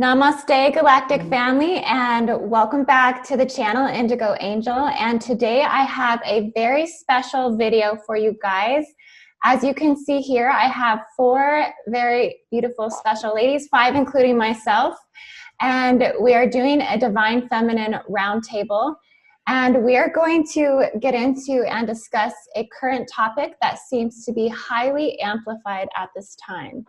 Namaste, Galactic family, and welcome back to the channel IndigoAngel. And today I have a very special video for you guys. As you can see here, I have 4 very beautiful special ladies, 5 including myself, and we are doing a Divine Feminine Roundtable. And we are going to get into and discuss a current topic that seems to be highly amplified at this time.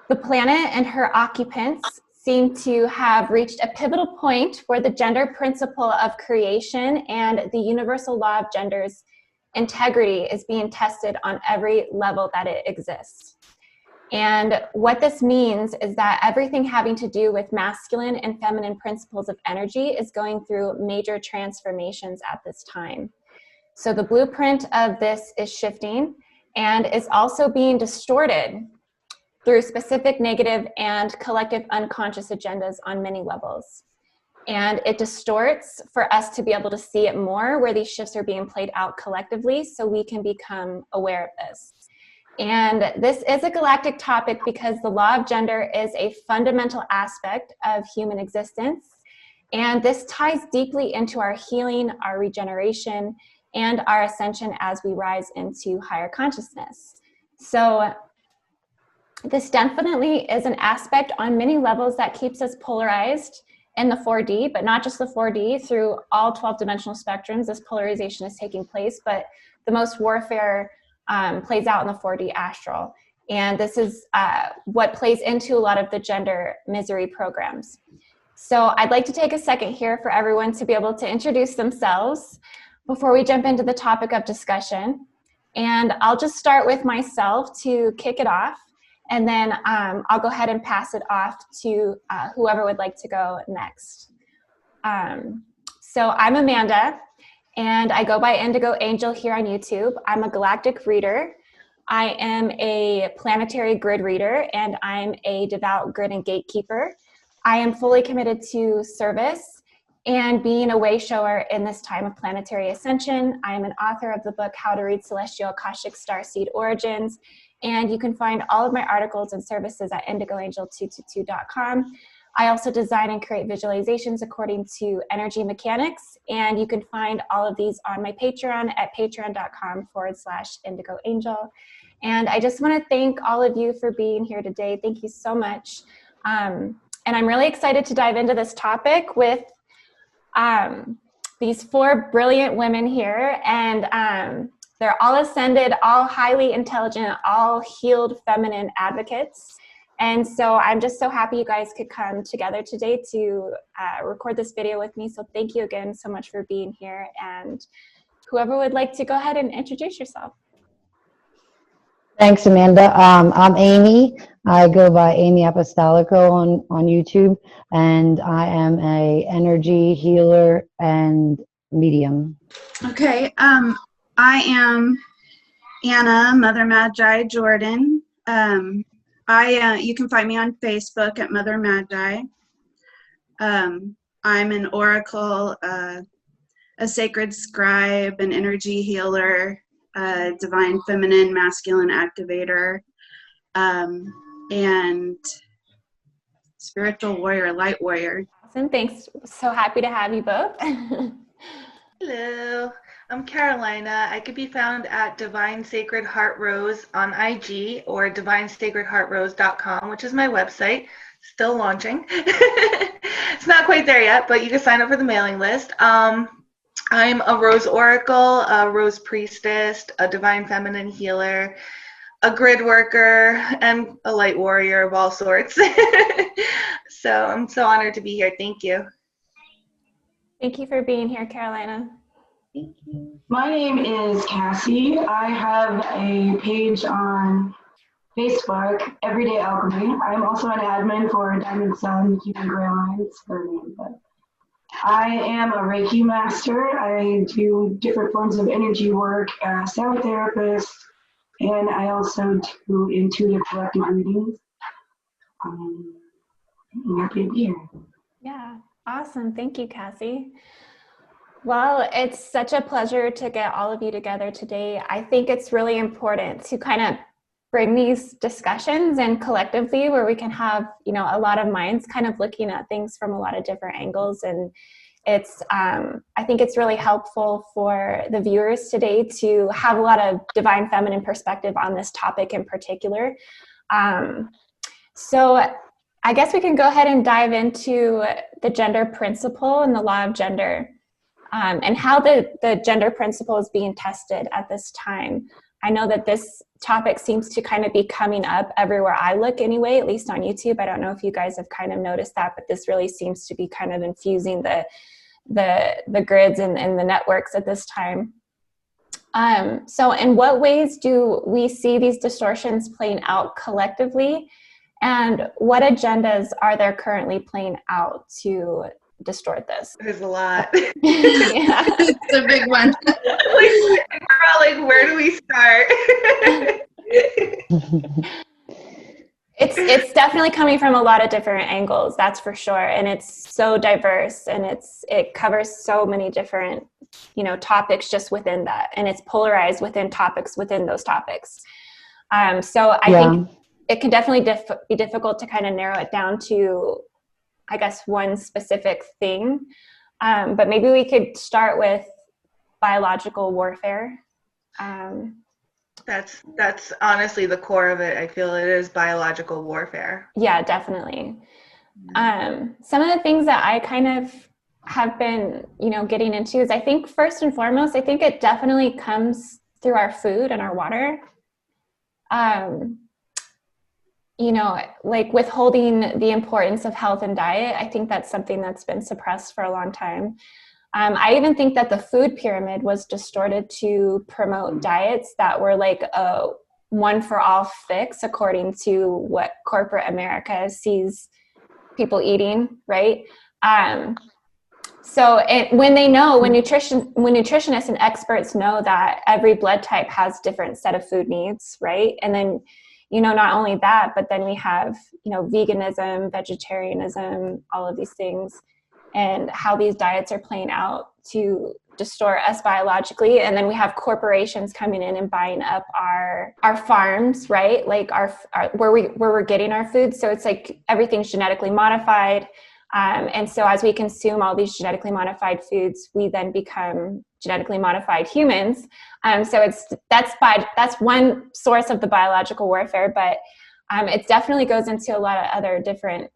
The planet and her occupants seem to have reached a pivotal point where the gender principle of creation and the universal law of gender's integrity is being tested on every level that it exists. And what this means is that everything having to do with masculine and feminine principles of energy is going through major transformations at this time. So the blueprint of this is shifting and is also being distorted through specific negative and collective unconscious agendas on many levels. And it distorts for us to be able to see it more where these shifts are being played out collectively so we can become aware of this. And this is a galactic topic because the law of gender is a fundamental aspect of human existence. And this ties deeply into our healing, our regeneration, and our ascension as we rise into higher consciousness. So this definitely is an aspect on many levels that keeps us polarized in the 4D, but not just the 4D, through all 12 dimensional spectrums. This polarization is taking place, but the most warfare plays out in the 4D astral. And this is what plays into a lot of the gender misery programs. So I'd like to take a second here for everyone to be able to introduce themselves before we jump into the topic of discussion. And I'll just start with myself to kick it off. And then I'll go ahead and pass it off to whoever would like to go next. So I'm Amanda, and I go by IndigoAngel here on YouTube. I'm a galactic reader. I am a planetary grid reader, and I'm a devout grid and gatekeeper. I am fully committed to service and being a way shower in this time of planetary ascension. I am an author of the book, How to Read Celestial Akashic Starseed Origins. And you can find all of my articles and services at IndigoAngel222.com. I also design and create visualizations according to energy mechanics. And you can find all of these on my Patreon at patreon.com/IndigoAngel. And I just want to thank all of you for being here today. Thank you so much. And I'm really excited to dive into this topic with these 4 brilliant women here. And they're all ascended, all highly intelligent, all healed feminine advocates. And so I'm just so happy you guys could come together today to record this video with me. So thank you again so much for being here. And whoever would like to go ahead and introduce yourself. Thanks, Amanda. I'm Amy. I go by Amy Apostolico on YouTube, and I am a energy healer and medium. Okay. I am Anna, Mother Magi Jordan. You can find me on Facebook at Mother Magi. I'm an oracle, a sacred scribe, an energy healer, a divine feminine, masculine activator, and spiritual warrior, light warrior. Awesome. Thanks. So happy to have you both. Hello. I'm Carolina. I could be found at Divine Sacred Heart Rose on IG or divinesacredheartrose.com, which is my website. Still launching. It's not quite there yet, but you can sign up for the mailing list. I'm a Rose Oracle, a Rose Priestess, a Divine Feminine Healer, a grid worker, and a light warrior of all sorts. So I'm so honored to be here. Thank you. Thank you for being here, Carolina. Thank you. My name is Cassie. I have a page on Facebook, Everyday Alchemy. I'm also an admin for Diamond Sun, Keeping Gray Lines, her name. But I am a Reiki master. I do different forms of energy work as a sound therapist, and I also do intuitive collective readings. I'm happy to be here. Yeah, awesome. Thank you, Cassie. Well, it's such a pleasure to get all of you together today. I think it's really important to kind of bring these discussions and collectively where we can have, you know, a lot of minds kind of looking at things from a lot of different angles. And it's, I think it's really helpful for the viewers today to have a lot of divine feminine perspective on this topic in particular. So I guess we can go ahead and dive into the gender principle and the law of gender, and how the gender principle is being tested at this time. I know that this topic seems to kind of be coming up everywhere I look anyway, at least on YouTube. I don't know if you guys have kind of noticed that, but this really seems to be kind of infusing the grids and the networks at this time. So in what ways do we see these distortions playing out collectively? And what agendas are there currently playing out to distort this? There's a lot. Yeah. It's a big one. like, where do we start? It's definitely coming from a lot of different angles, that's for sure. And it's so diverse, and it covers so many different, you know, topics just within that. And it's polarized within topics within those topics. So I think it can definitely be difficult to kind of narrow it down to, I guess, one specific thing. But maybe we could start with biological warfare. That's honestly the core of it. I feel it is biological warfare. Yeah, definitely. Some of the things that I kind of have been, you know, getting into is, I think first and foremost, I think it definitely comes through our food and our water. You know, like withholding the importance of health and diet. I think that's something that's been suppressed for a long time. I even think that the food pyramid was distorted to promote diets that were like a one-for-all fix according to what corporate America sees people eating, right? So when nutritionists and experts know that every blood type has different set of food needs, right? And then, you know, not only that, but then we have, you know, veganism, vegetarianism, all of these things, and how these diets are playing out to distort us biologically. And then we have corporations coming in and buying up our farms, right? Like our where we're getting our food. So it's like everything's genetically modified. And so as we consume all these genetically modified foods, we then become genetically modified humans. So that's one source of the biological warfare, but it definitely goes into a lot of other different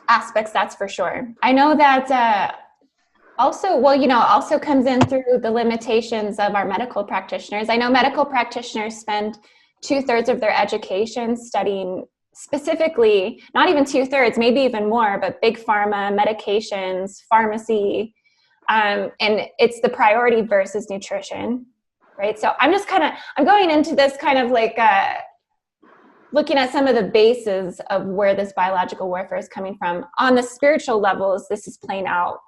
aspects, that's for sure. I know that also comes in through the limitations of our medical practitioners. I know medical practitioners spend 2/3 of their education studying specifically, not even 2/3, maybe even more, but big pharma, medications, pharmacy, and it's the priority versus nutrition, right? So I'm going into this kind of like looking at some of the bases of where this biological warfare is coming from. On the spiritual levels, this is playing out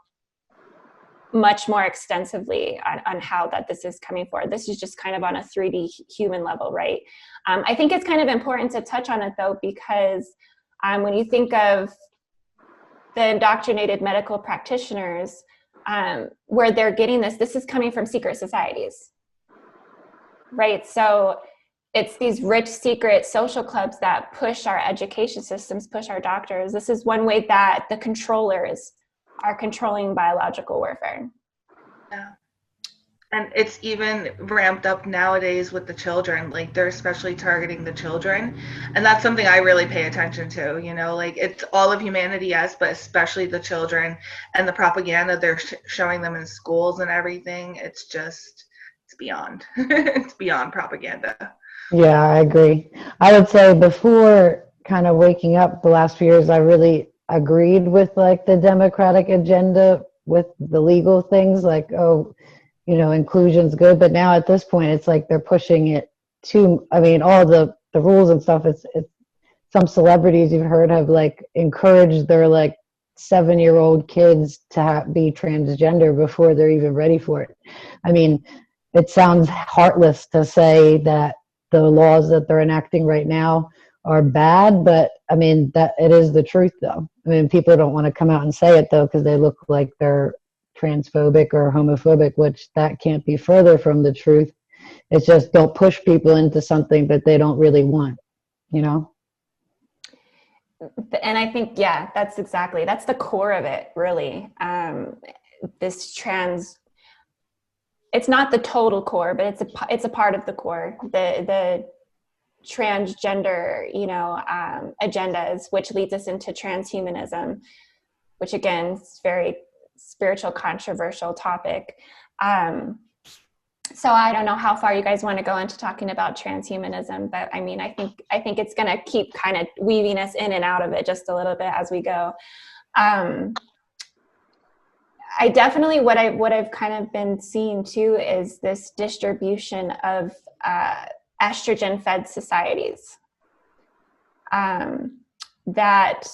much more extensively on how that this is coming forward. This is just kind of on a 3D human level, right? I think it's kind of important to touch on it though, because when you think of the indoctrinated medical practitioners, where they're getting this is coming from secret societies, right? So it's these rich secret social clubs that push our education systems, push our doctors. This is one way that the controllers are controlling biological warfare. Yeah. And it's even ramped up nowadays with the children. Like they're especially targeting the children. And that's something I really pay attention to, you know, like it's all of humanity, yes, but especially the children and the propaganda they're showing them in schools and everything. It's beyond, it's beyond propaganda. Yeah, I agree. I would say before kind of waking up the last few years, I really agreed with like the Democratic agenda with the legal things, like, oh, you know, inclusion's good. But now at this point, it's like they're pushing it to, I mean, all the rules and stuff, it's some celebrities you've heard have like encouraged their like 7-year-old kids to be transgender before they're even ready for it. I mean, it sounds heartless to say that the laws that they're enacting right now are bad, but I mean, that it is the truth though. I mean, people don't want to come out and say it though, because they look like they're transphobic or homophobic, which that can't be further from the truth. It's just don't push people into something that they don't really want, you know? And I think, yeah, that's the core of it, really. This it's not the total core, but it's a part of the core, the transgender, agendas, which leads us into transhumanism, which again is very spiritual, controversial topic. So I don't know how far you guys want to go into talking about transhumanism, but I mean, I think it's going to keep kind of weaving us in and out of it just a little bit as we go. I definitely, what I've kind of been seeing too is this distribution of estrogen-fed societies, that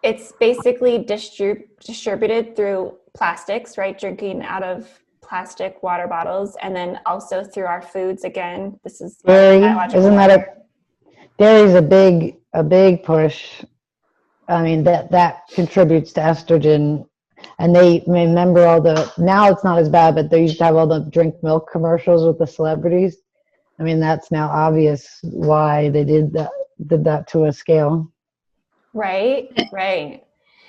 it's basically distributed through plastics, right? Drinking out of plastic water bottles, and then also through our foods. Again, this is dairy. Isn't that dairy's a big push. I mean, that contributes to estrogen. And they remember now it's not as bad, but they used to have all the drink milk commercials with the celebrities. I mean, that's now obvious why they did that to a scale. Right.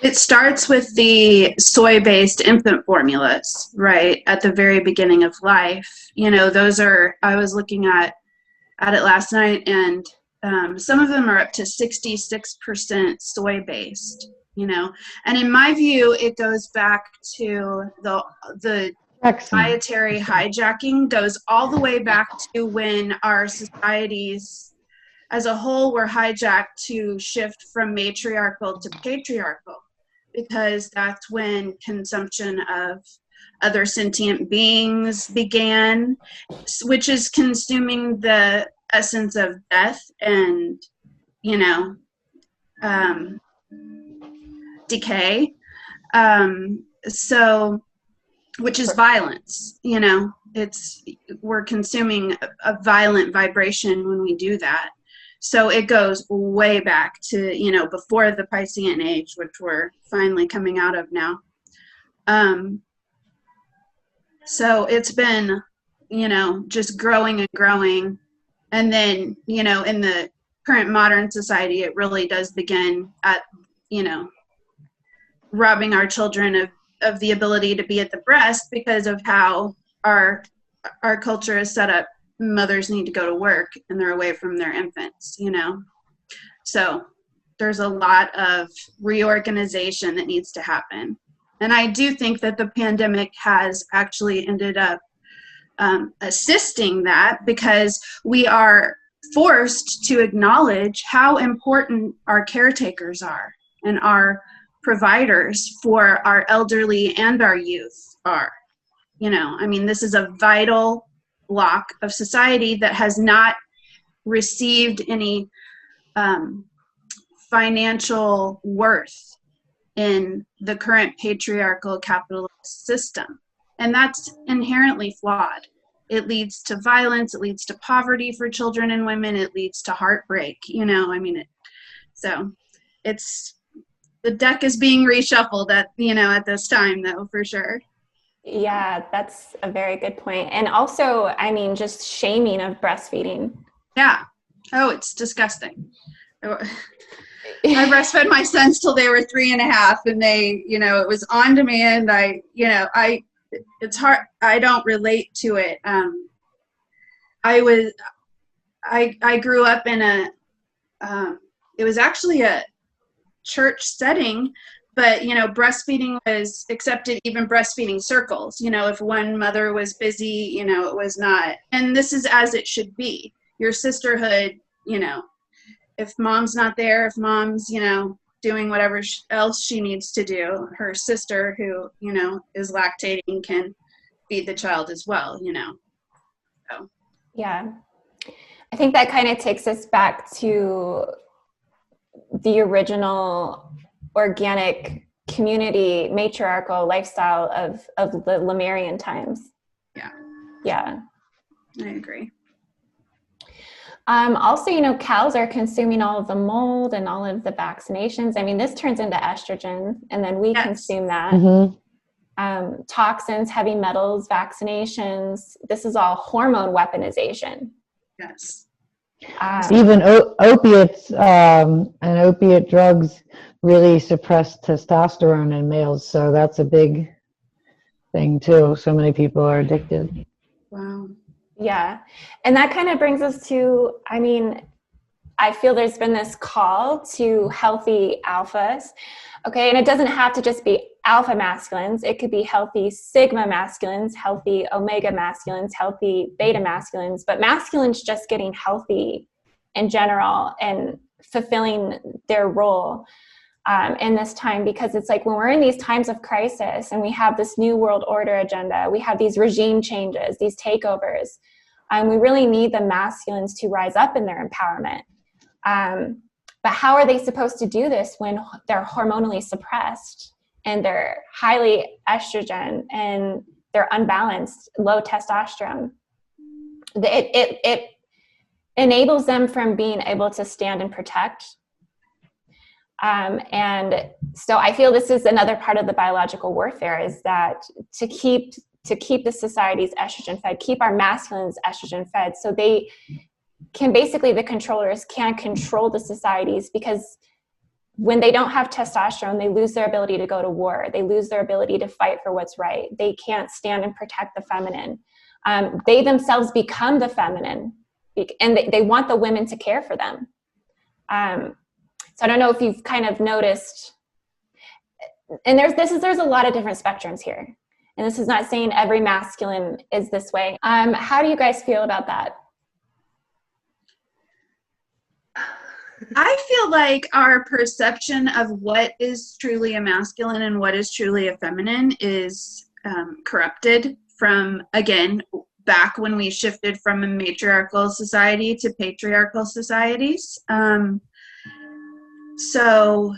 It starts with the soy-based infant formulas, right, at the very beginning of life. I was looking at it last night, and some of them are up to 66% soy-based, And in my view, it goes back to the dietary hijacking, goes all the way back to when our societies as a whole were hijacked to shift from matriarchal to patriarchal, because that's when consumption of other sentient beings began, which is consuming the essence of death and, decay. Which is violence, we're consuming a violent vibration when we do that. So it goes way back to, before the Piscean age, which we're finally coming out of now. So it's been, just growing and growing. And then, in the current modern society, it really does begin at, robbing our children of the ability to be at the breast because of how our culture is set up. Mothers need to go to work and they're away from their infants, So there's a lot of reorganization that needs to happen. And I do think that the pandemic has actually ended up assisting that, because we are forced to acknowledge how important our caretakers are and our providers for our elderly and our youth are. This is a vital block of society that has not received any financial worth in the current patriarchal capitalist system. And that's inherently flawed. It leads to violence, it leads to poverty for children and women, it leads to heartbreak, so it's, the deck is being reshuffled at this time, though, for sure. Yeah, that's a very good point. And also, just shaming of breastfeeding. Yeah. Oh, it's disgusting. I breastfed my sons till they were 3.5, and they, it was on demand. It's hard. I don't relate to it. I grew up in it was actually a church setting, but breastfeeding was accepted, even breastfeeding circles. If one mother was busy, it was not. And this is as it should be. Your sisterhood, if mom's not there, if mom's doing whatever else she needs to do, her sister who is lactating can feed the child as well. So yeah, I think that kind of takes us back to the original organic community matriarchal lifestyle of the Lemurian times. Yeah, I agree. Also, cows are consuming all of the mold and all of the vaccinations. This turns into estrogen, and then we consume that. Mm-hmm. toxins, heavy metals, vaccinations. This is all hormone weaponization. Yes. Even opiates and opiate drugs really suppress testosterone in males, so that's a big thing too. So many people are addicted. Wow. Yeah. And that kind of brings us to, I mean, I feel there's been this call to healthy alphas. Okay. And it doesn't have to just be alpha masculines. It could be healthy sigma masculines, healthy omega masculines, healthy beta masculines, but masculines just getting healthy in general and fulfilling their role in this time, because it's like when we're in these times of crisis and we have this new world order agenda, we have these regime changes, these takeovers, we really need the masculines to rise up in their empowerment. But how are they supposed to do this when they're hormonally suppressed and they're highly estrogen and they're unbalanced, low testosterone? It enables them from being able to stand and protect. And so I feel this is another part of the biological warfare, is that to keep the society's estrogen fed, keep our masculines estrogen fed, so they can basically, the controllers can control the societies, because when they don't have testosterone, they lose their ability to go to war. They lose their ability to fight for what's right. They can't stand and protect the feminine. They themselves become the feminine, and they want the women to care for them. So I don't know if you've kind of noticed, and there's a lot of different spectrums here. And this is not saying every masculine is this way. How do you guys feel about that? I feel like our perception of what is truly a masculine and what is truly a feminine is corrupted from, again, back when we shifted from a matriarchal society to patriarchal societies. So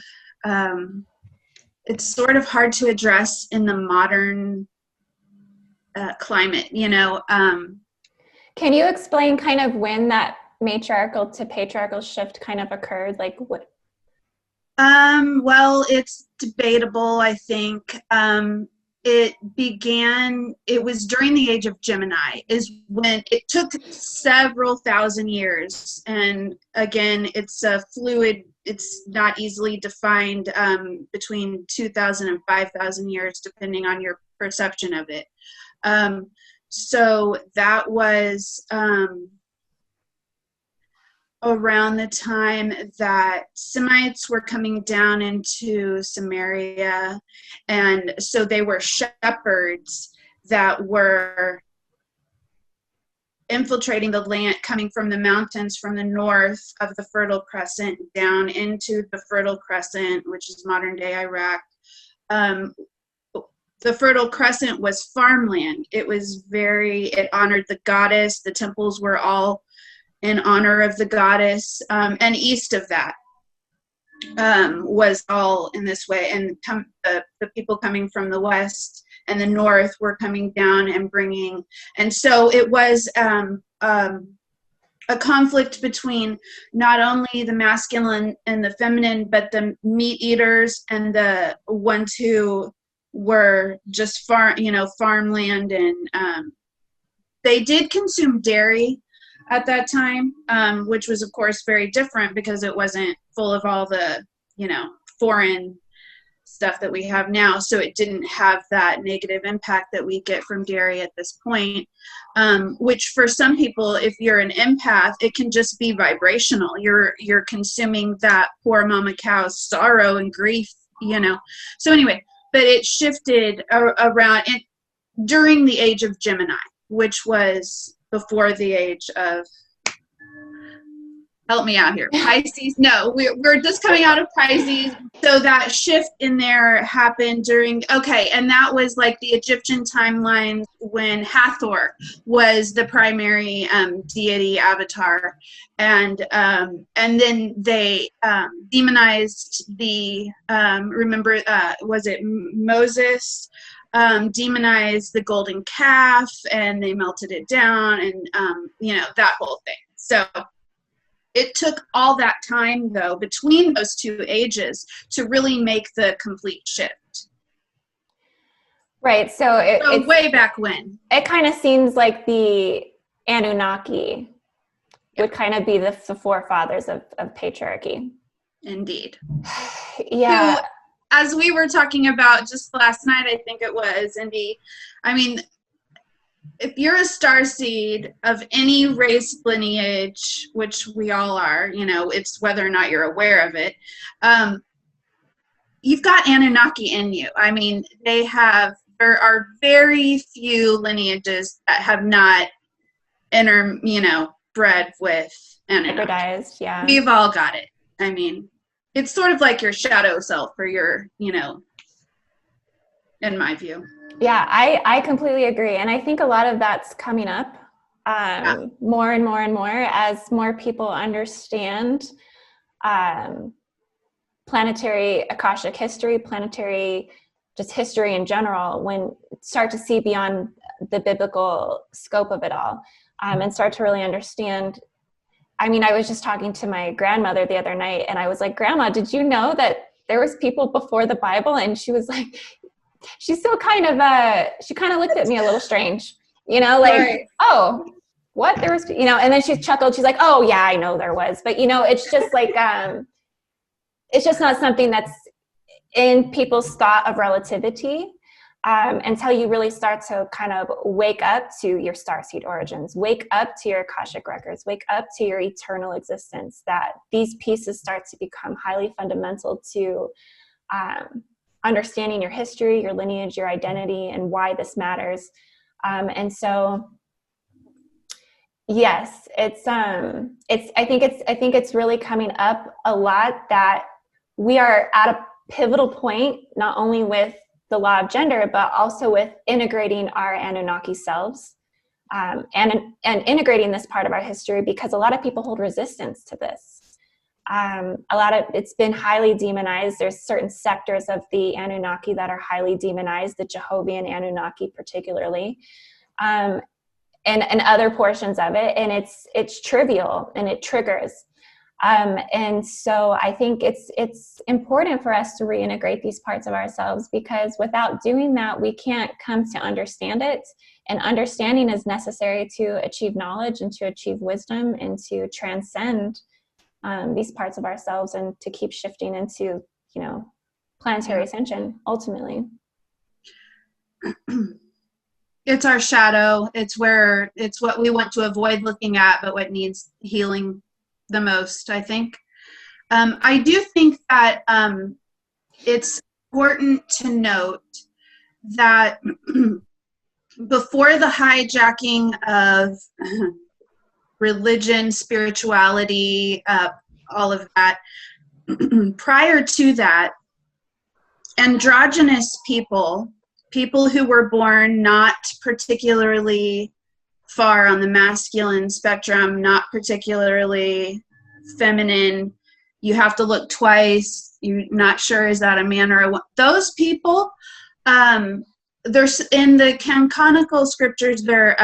it's sort of hard to address in the modern climate, you know. Can you explain kind of when that matriarchal to patriarchal shift kind of occurred? Like what? Well, it's debatable, I think. It was during the age of Gemini is when it took several thousand years. And again, it's a fluid, it's not easily defined, between 2,000 and 5,000 years, depending on your perception of it. So that was around the time that Semites were coming down into Samaria. And so they were shepherds that were infiltrating the land, coming from the mountains from the north of the Fertile Crescent down into the Fertile Crescent, which is modern day Iraq. The Fertile Crescent was farmland. It honored the goddess. The temples were all in honor of the goddess, and east of that was all in this way. And the people coming from the west and the north were coming down and bringing, and so it was a conflict between not only the masculine and the feminine, but the meat eaters and the ones who were just farmland, and they did consume dairy at that time, which was of course very different because it wasn't full of all the, foreign stuff that we have now. So it didn't have that negative impact that we get from dairy at this point, which for some people, if you're an empath, it can just be vibrational. You're consuming that poor mama cow's sorrow and grief, So anyway, but it shifted around during the age of Gemini, which was before the age of, help me out here, Pisces. No, we're just coming out of Pisces. So that shift in there happened and that was like the Egyptian timeline when Hathor was the primary deity avatar. And then they demonized was it Moses? Demonized the golden calf, and they melted it down, and that whole thing. So it took all that time, though, between those two ages to really make the complete shift. Right. So it's way back when. It kind of seems like the Anunnaki would kind of be the forefathers of patriarchy. Indeed. Yeah. Who, as we were talking about just last night, I think it was, Indy, I mean, if you're a starseed of any race lineage, which we all are, you know, it's whether or not you're aware of it, you've got Anunnaki in you. I mean, there are very few lineages that have not bred with Anunnaki. Hybridized, yeah. We've all got it. I mean, it's sort of like your shadow self, or your, in my view. Yeah, I completely agree. And I think a lot of that's coming up more and more and more as more people understand planetary Akashic history, planetary just history in general, when start to see beyond the biblical scope of it all, and start to really understand. I mean, I was just talking to my grandmother the other night, and I was like, Grandma, did you know that there was people before the Bible? And she was like, she kind of looked at me a little strange, like, oh, what? There was, and then she chuckled. She's like, oh yeah, I know there was. But, it's just like, it's just not something that's in people's thought of relativity until you really start to kind of wake up to your starseed origins, wake up to your Akashic records, wake up to your eternal existence, that these pieces start to become highly fundamental to understanding your history, your lineage, your identity, and why this matters. And so, yes, I think it's really coming up a lot that we are at a pivotal point, not only with the law of gender, but also with integrating our Anunnaki selves, and integrating this part of our history, because a lot of people hold resistance to this. It's been highly demonized. There's certain sectors of the Anunnaki that are highly demonized, the Jehovian Anunnaki particularly, and other portions of it. And it's trivial and it triggers. And so I think it's important for us to reintegrate these parts of ourselves, because without doing that, we can't come to understand it. And understanding is necessary to achieve knowledge and to achieve wisdom and to transcend these parts of ourselves and to keep shifting into, planetary ascension, ultimately. It's our shadow. It's what we want to avoid looking at, but what needs healing the most, I think. I do think that it's important to note that before the hijacking of religion, spirituality, all of that, prior to that, androgynous people who were born not particularly far on the masculine spectrum, not particularly feminine, you have to look twice, you're not sure, is that a man or a woman? Those people, there's in the canonical scriptures, they're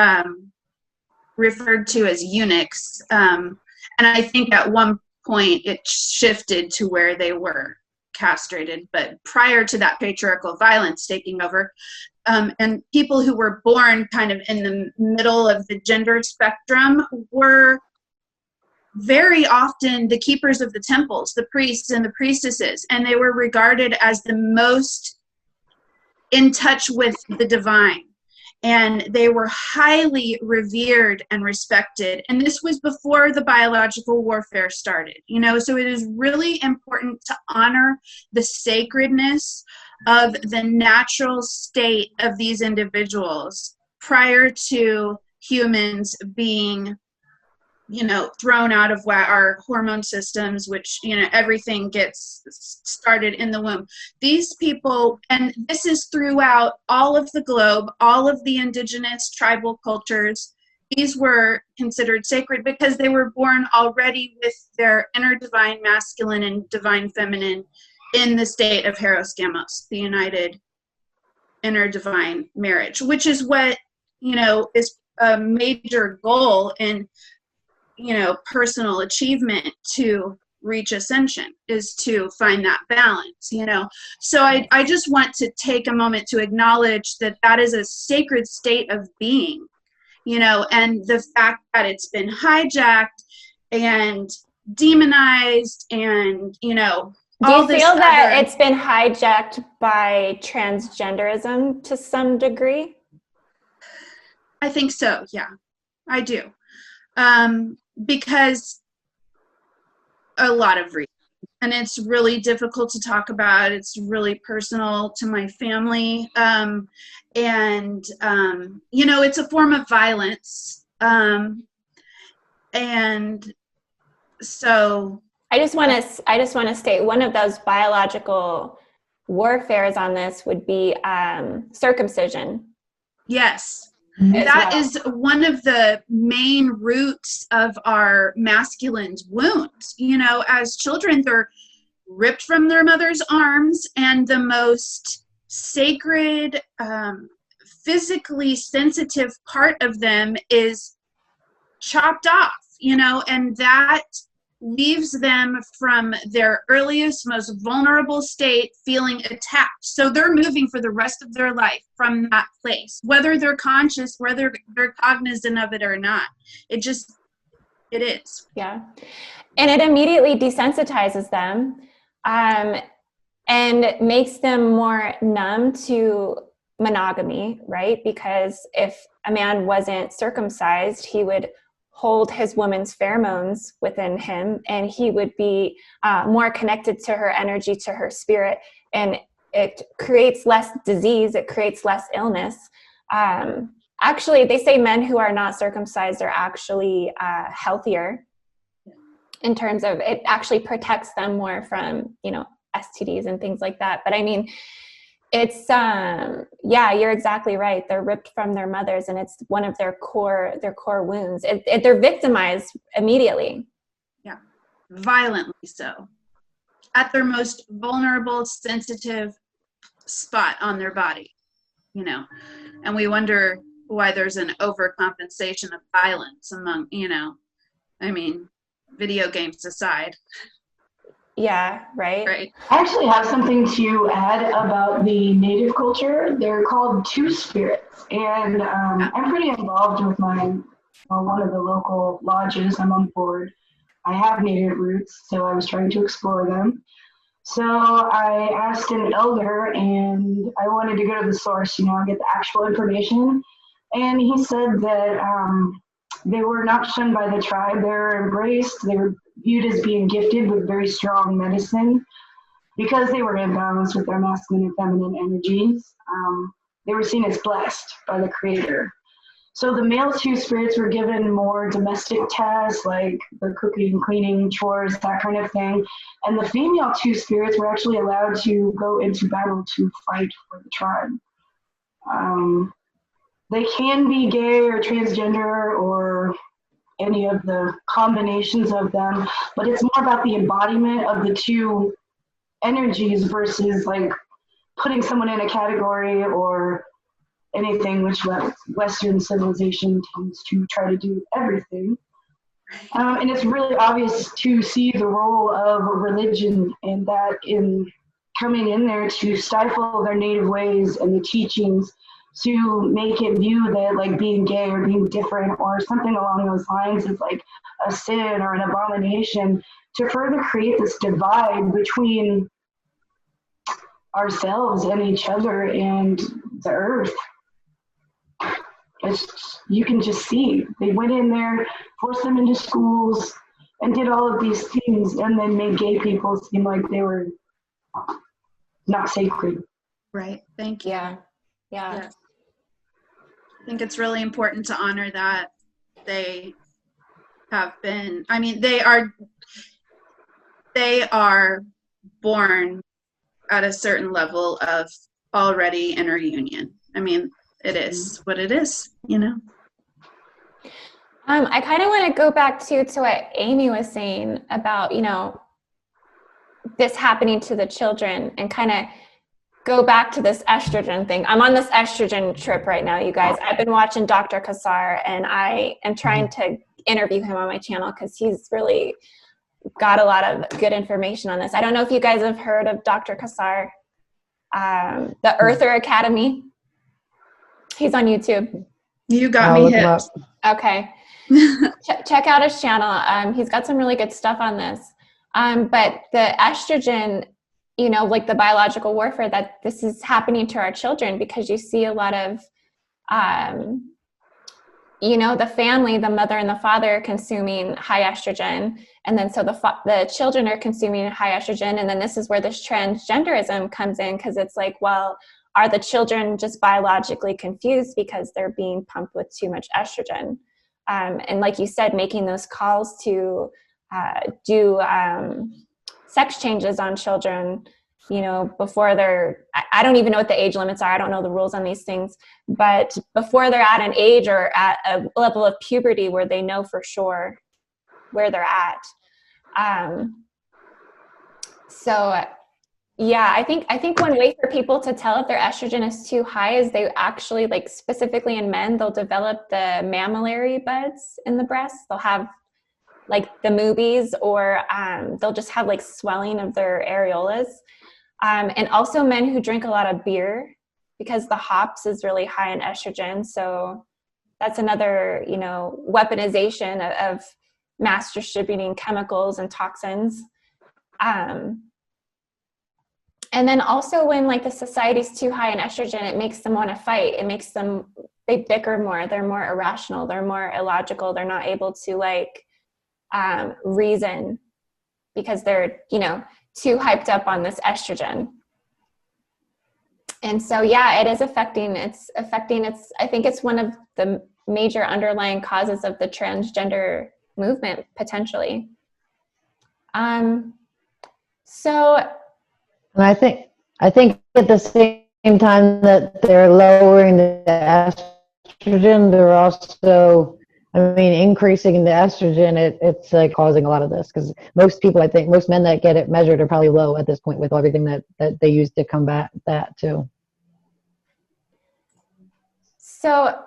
referred to as eunuchs, and I think at one point it shifted to where they were castrated, but prior to that patriarchal violence taking over, and people who were born kind of in the middle of the gender spectrum were very often the keepers of the temples, the priests and the priestesses, and they were regarded as the most in touch with the divine. And they were highly revered and respected. And this was before the biological warfare started, so it is really important to honor the sacredness of the natural state of these individuals prior to humans being, thrown out of our hormone systems, which, everything gets started in the womb. These people, and this is throughout all of the globe, all of the indigenous tribal cultures, these were considered sacred because they were born already with their inner divine masculine and divine feminine in the state of Heros Gamos, the united inner divine marriage, which is what, is a major goal in, personal achievement, to reach ascension, is to find that balance, you know. So I just want to take a moment to acknowledge that that is a sacred state of being, you know, and the fact that it's been hijacked and demonized and, you know, do you feel that it's been hijacked by transgenderism to some degree? I think so, yeah, I do. Because a lot of reasons, and it's really difficult to talk about. It's really personal to my family, and you know, it's a form of violence, and so I just want to state one of those biological warfares on this would be circumcision. Yes. That is one of the main roots of our masculine's wounds. You know, as children, they're ripped from their mother's arms, and the most sacred, physically sensitive part of them is chopped off, you know, and that leaves them from their earliest, most vulnerable state feeling attacked. So they're moving for the rest of their life from that place, whether they're conscious, whether they're cognizant of it or not. It is. Yeah. And it immediately desensitizes them, and makes them more numb to monogamy, right? Because if a man wasn't circumcised, he would hold his woman's pheromones within him, and he would be more connected to her energy, to her spirit, and it creates less disease, it creates less illness. Actually, they say men who are not circumcised are actually healthier in terms of it actually protects them more from, you know, STDs and things like that. But I mean, it's yeah, you're exactly right. They're ripped from their mothers, and it's one of their core wounds. They're victimized immediately. Yeah, violently so, at their most vulnerable, sensitive spot on their body, you know. And we wonder why there's an overcompensation of violence among, you know, I mean, video games aside. Yeah, right. Right. I actually have something to add about the native culture. They're called two spirits, and I'm pretty involved with one of the local lodges. I'm on board. I have native roots, so I was trying to explore them. So I asked an elder, and I wanted to go to the source, you know, and get the actual information. And he said that they were not shunned by the tribe. They were embraced. They were viewed as being gifted with very strong medicine because they were in balance with their masculine and feminine energies. They were seen as blessed by the Creator. So the male two spirits were given more domestic tasks like the cooking, cleaning, chores, that kind of thing. And the female two spirits were actually allowed to go into battle to fight for the tribe. They can be gay or transgender or any of the combinations of them, but it's more about the embodiment of the two energies versus like putting someone in a category or anything, which Western civilization tends to try to do everything. And it's really obvious to see the role of religion in that, in coming in there to stifle their native ways and the teachings, to make it view that like being gay or being different or something along those lines is like a sin or an abomination, to further create this divide between ourselves and each other and the earth. You can just see they went in there, forced them into schools, and did all of these things, and then made gay people seem like they were not sacred. Right. Thank you. Yeah. Yes. I think it's really important to honor that they have been, I mean, they are born at a certain level of already inner union. I mean, it is what it is, you know? I kind of want to go back to what Amy was saying about, you know, this happening to the children, and kind of go back to this estrogen thing. I'm on this estrogen trip right now, you guys. I've been watching Dr. Kassar, and I am trying to interview him on my channel because he's really got a lot of good information on this. I don't know if you guys have heard of Dr. Kassar, the Earther Academy. He's on YouTube. You got me hip. Okay. Check out his channel. He's got some really good stuff on this. But the estrogen, you know, like the biological warfare, that this is happening to our children, because you see a lot of, you know, the family, the mother and the father consuming high estrogen. And then so the children are consuming high estrogen. And then this is where this transgenderism comes in, because it's like, well, are the children just biologically confused because they're being pumped with too much estrogen? And like you said, making those calls to do sex changes on children, you know, before they're, I don't even know what the age limits are. I don't know the rules on these things, but before they're at an age or at a level of puberty where they know for sure where they're at. So yeah, I think one way for people to tell if their estrogen is too high is they actually, like specifically in men, they'll develop the mammillary buds in the breasts. They'll have like the moobies, or they'll just have like swelling of their areolas. And also men who drink a lot of beer, because the hops is really high in estrogen. So that's another, you know, weaponization of mass distributing chemicals and toxins. And then also when like the society's too high in estrogen, it makes them want to fight. It makes them, they bicker more. They're more irrational. They're more illogical. They're not able to like reason, because they're, you know, too hyped up on this estrogen. And so, yeah, it is affecting, I think it's one of the major underlying causes of the transgender movement, potentially. So, and I think at the same time that they're lowering the estrogen, they're also, I mean, increasing the estrogen. It's like causing a lot of this, because most people, I think, most men that get it measured are probably low at this point with everything that they use to combat that too. So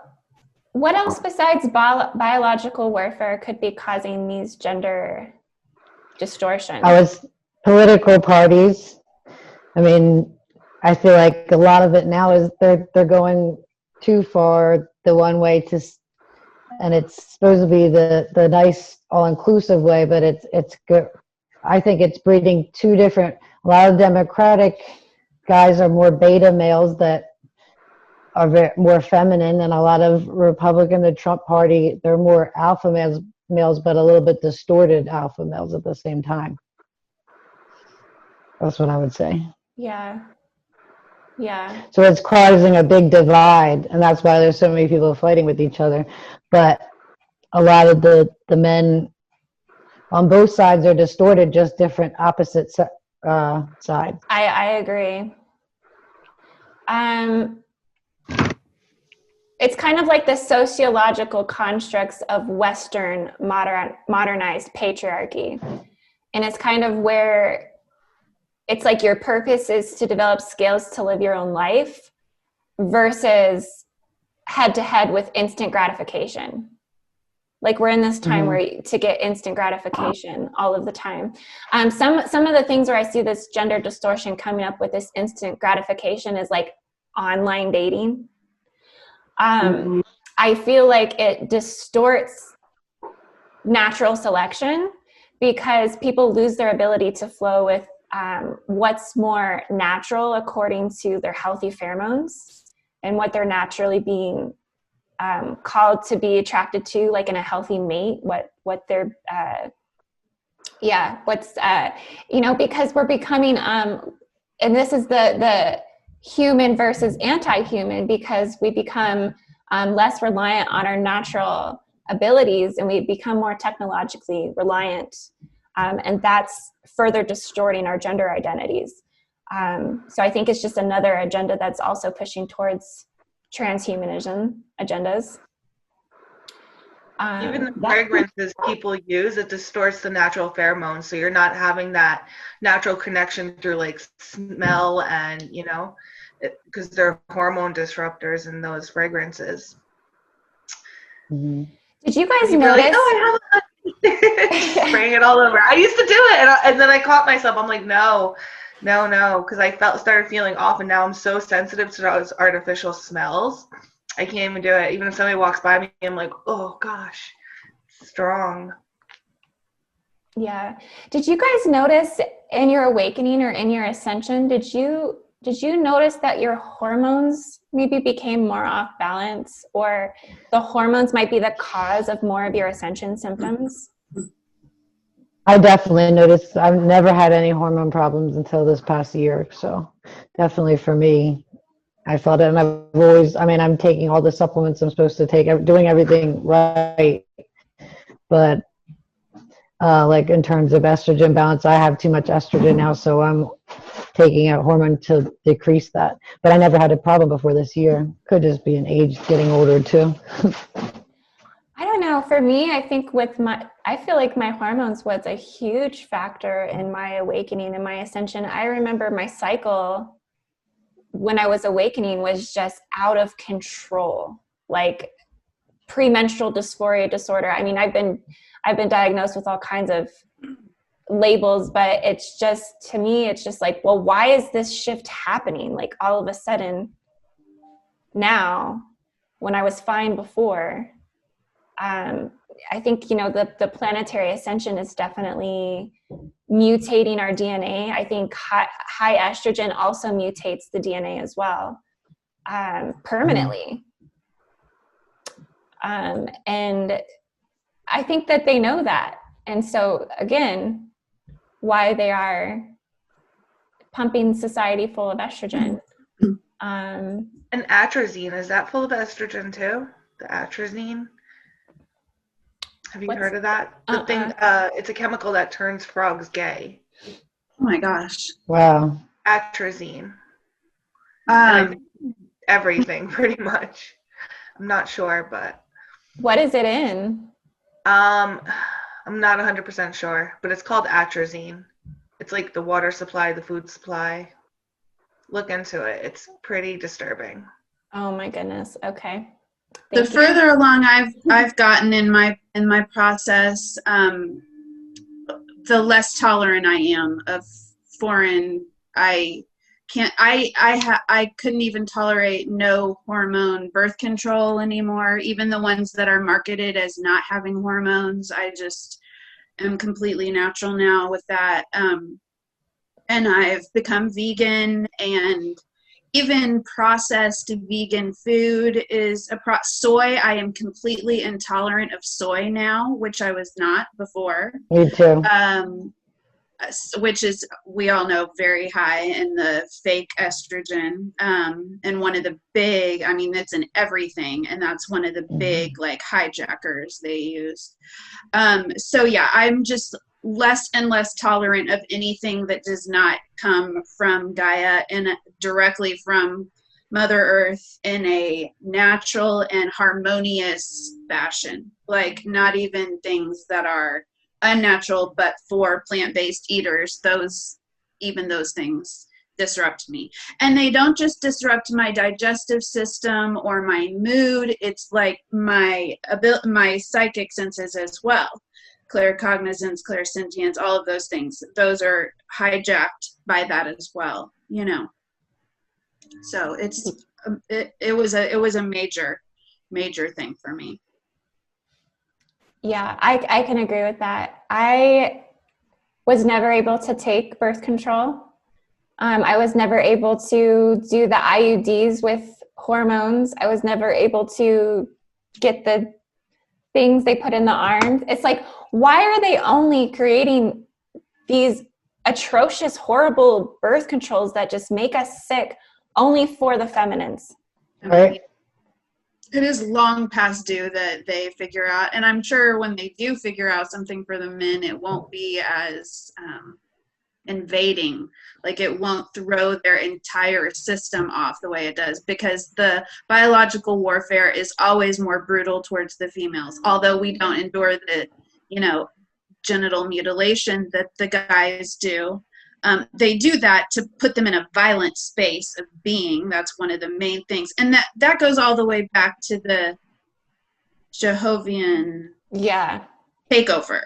what else besides biological warfare could be causing these gender distortions? Political parties. I mean, I feel like a lot of it now is they're going too far the one way to, and it's supposed to be the nice all-inclusive way, but it's good. I think it's breeding two different. A lot of Democratic guys are more beta males that are more feminine, and a lot of Republican, the Trump party, they're more alpha males, but a little bit distorted alpha males at the same time. That's what I would say. Yeah. Yeah. So it's causing a big divide, and that's why there's so many people fighting with each other. But a lot of the men on both sides are distorted, just different opposite sides. I agree. It's kind of like the sociological constructs of Western modernized patriarchy. And it's kind of where it's like your purpose is to develop skills to live your own life versus head to head with instant gratification. Like we're in this time where to get instant gratification all of the time. Some of the things where I see this gender distortion coming up with this instant gratification is like online dating. I feel like it distorts natural selection because people lose their ability to flow with what's more natural according to their healthy pheromones and what they're naturally being called to be attracted to, like in a healthy mate, what they're, you know, because we're becoming, and this is the human versus anti-human, because we become less reliant on our natural abilities and we become more technologically reliant. And that's further distorting our gender identities. So I think it's just another agenda that's also pushing towards transhumanism agendas. Even the fragrances people use, it distorts the natural pheromones. So you're not having that natural connection through like smell and, you know, because they're hormone disruptors in those fragrances. Did you guys notice? Like, oh, I have spraying it all over. I used to do it, and then I caught myself. I'm like, no, because I started feeling off, and now I'm so sensitive to those artificial smells. I can't even do it. Even if somebody walks by me, I'm like, oh gosh, strong. Yeah. Did you guys notice in your awakening or in your ascension, did you notice that your hormones maybe became more off balance, or the hormones might be the cause of more of your ascension symptoms? I definitely noticed. I've never had any hormone problems until this past year. So definitely for me, I felt it. And I've always, I'm taking all the supplements I'm supposed to take, doing everything right. But like in terms of estrogen balance, I have too much estrogen now. So I'm taking a hormone to decrease that. But I never had a problem before this year. Could just be an age, getting older too. I don't know. For me, I think I feel like my hormones was a huge factor in my awakening and my ascension. I remember my cycle when I was awakening was just out of control, like premenstrual dysphoria disorder. I mean, I've been diagnosed with all kinds of labels, but it's just, to me, it's just like, well, why is this shift happening? Like all of a sudden now, when I was fine before. I think, the planetary ascension is definitely mutating our DNA. I think high estrogen also mutates the DNA as well, permanently. And I think that they know that. And so, again, why they are pumping society full of estrogen. And atrazine, is that full of estrogen too? The atrazine? Have you heard of that? The thing, it's a chemical that turns frogs gay. Oh my gosh. Wow. Atrazine. Everything, pretty much. I'm not sure, but. What is it in? I'm not 100% sure, but it's called atrazine. It's like the water supply, the food supply. Look into it. It's pretty disturbing. Oh my goodness. Okay. The further along I've gotten in my process, the less tolerant I am of foreign. I couldn't even tolerate no hormone birth control anymore. Even the ones that are marketed as not having hormones, I just am completely natural now with that. And I've become vegan, and even processed vegan food is soy. I am completely intolerant of soy now, which I was not before. Me too. Which is, we all know, very high in the fake estrogen. And one of the big, it's in everything. And that's one of the big, hijackers they use. So yeah, I'm just less and less tolerant of anything that does not come from Gaia and directly from Mother Earth in a natural and harmonious fashion. Like, not even things that are unnatural, but for plant-based eaters, those things disrupt me. And they don't just disrupt my digestive system or my mood, it's like my psychic senses as well. Claircognizance, clairsentience, all of those things. Those are hijacked by that as well, So it was a major thing for me. Yeah, I can agree with that. I was never able to take birth control. I was never able to do the IUDs with hormones. I was never able to get the things they put in the arms. It's like, why are they only creating these atrocious, horrible birth controls that just make us sick only for the feminines? Right. It is long past due that they figure out, and I'm sure when they do figure out something for the men, it won't be as invading. Like, it won't throw their entire system off the way it does, because the biological warfare is always more brutal towards the females. Although we don't endure the, genital mutilation that the guys do. They do that to put them in a violent space of being. That's one of the main things. And that goes all the way back to the Jehovian takeover.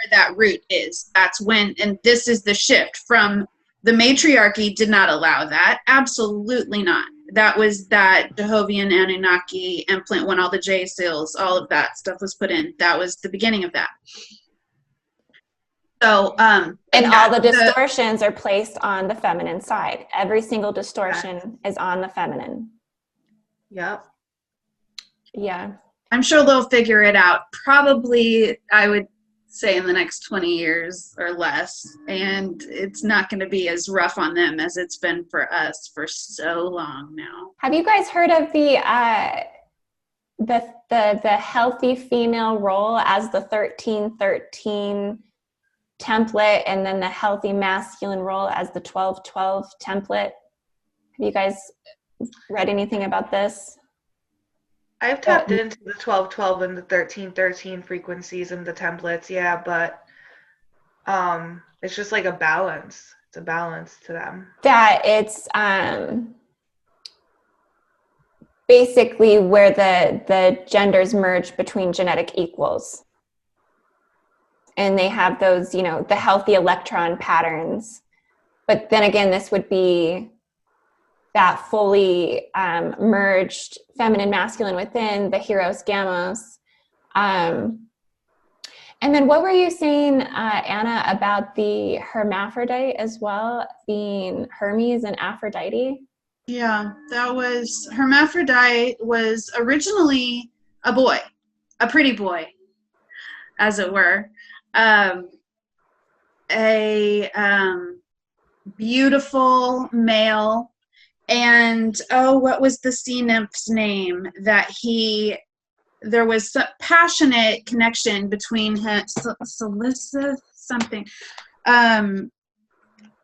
where that root is. That's when, and this is the shift from the matriarchy did not allow that. Absolutely not. That was that Jehovian Anunnaki implant when all the J seals, all of that stuff was put in. That was the beginning of that. So, and all the distortions are placed on the feminine side. Every single distortion is on the feminine. Yep. Yeah. I'm sure they'll figure it out. Probably, I would say in the next 20 years or less. And it's not going to be as rough on them as it's been for us for so long now. Have you guys heard of the healthy female role as the 13-13 template, and then the healthy masculine role as the 12-12 template? Have you guys read anything about this? I've tapped into the 12-12 and the 13-13 frequencies and the templates, yeah, but it's just like a balance. It's a balance to them. That it's basically where the genders merge between genetic equals. And they have those, you know, the healthy electron patterns. But then again, this would be that fully merged feminine masculine within the Heros Gamos. And then what were you saying, Anna, about the hermaphrodite as well, being Hermes and Aphrodite? Yeah, that was, hermaphrodite was originally a boy, a pretty boy, as it were. A beautiful male, and what was the sea nymph's name that there was some passionate connection between him, Solicit something. Let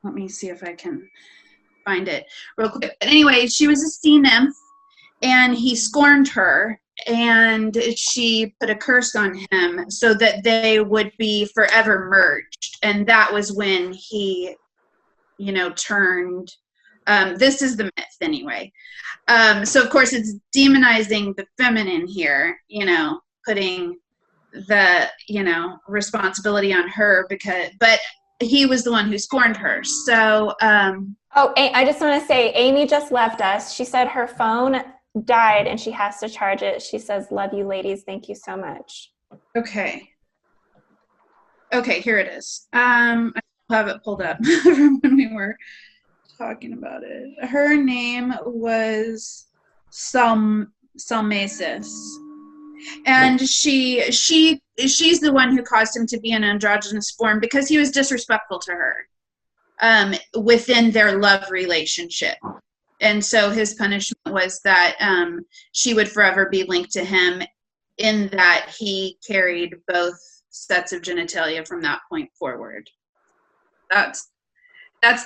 me see if I can find it real quick. But anyway, she was a sea nymph, and he scorned her, and she put a curse on him so that they would be forever merged. And that was when he, you know, turned, this is the myth anyway. So of course it's demonizing the feminine here, you know, putting the, you know, responsibility on her but he was the one who scorned her. So, I just want to say, Amy just left us. She said her phone died and she has to charge it. She says, love you ladies. Thank you so much. Okay, here it is. I have it pulled up from when we were talking about it. Her name was Salmasis. And she's the one who caused him to be in androgynous form because he was disrespectful to her within their love relationship. And so his punishment was that she would forever be linked to him, in that he carried both sets of genitalia from that point forward. That's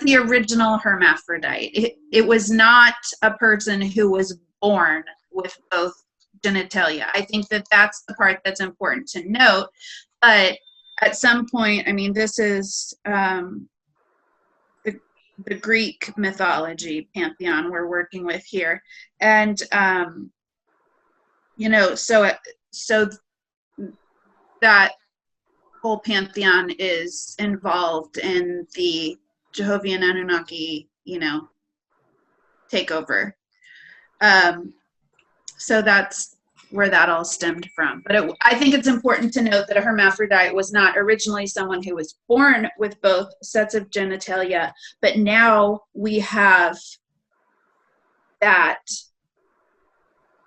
the original hermaphrodite. It was not a person who was born with both genitalia. I think that's the part that's important to note. But at some point, I mean, this is the Greek mythology pantheon we're working with here, and you know, so that whole pantheon is involved in the Jehovian Anunnaki, you know, takeover. So that's where that all stemmed from. But I think it's important to note that a hermaphrodite was not originally someone who was born with both sets of genitalia, but now we have that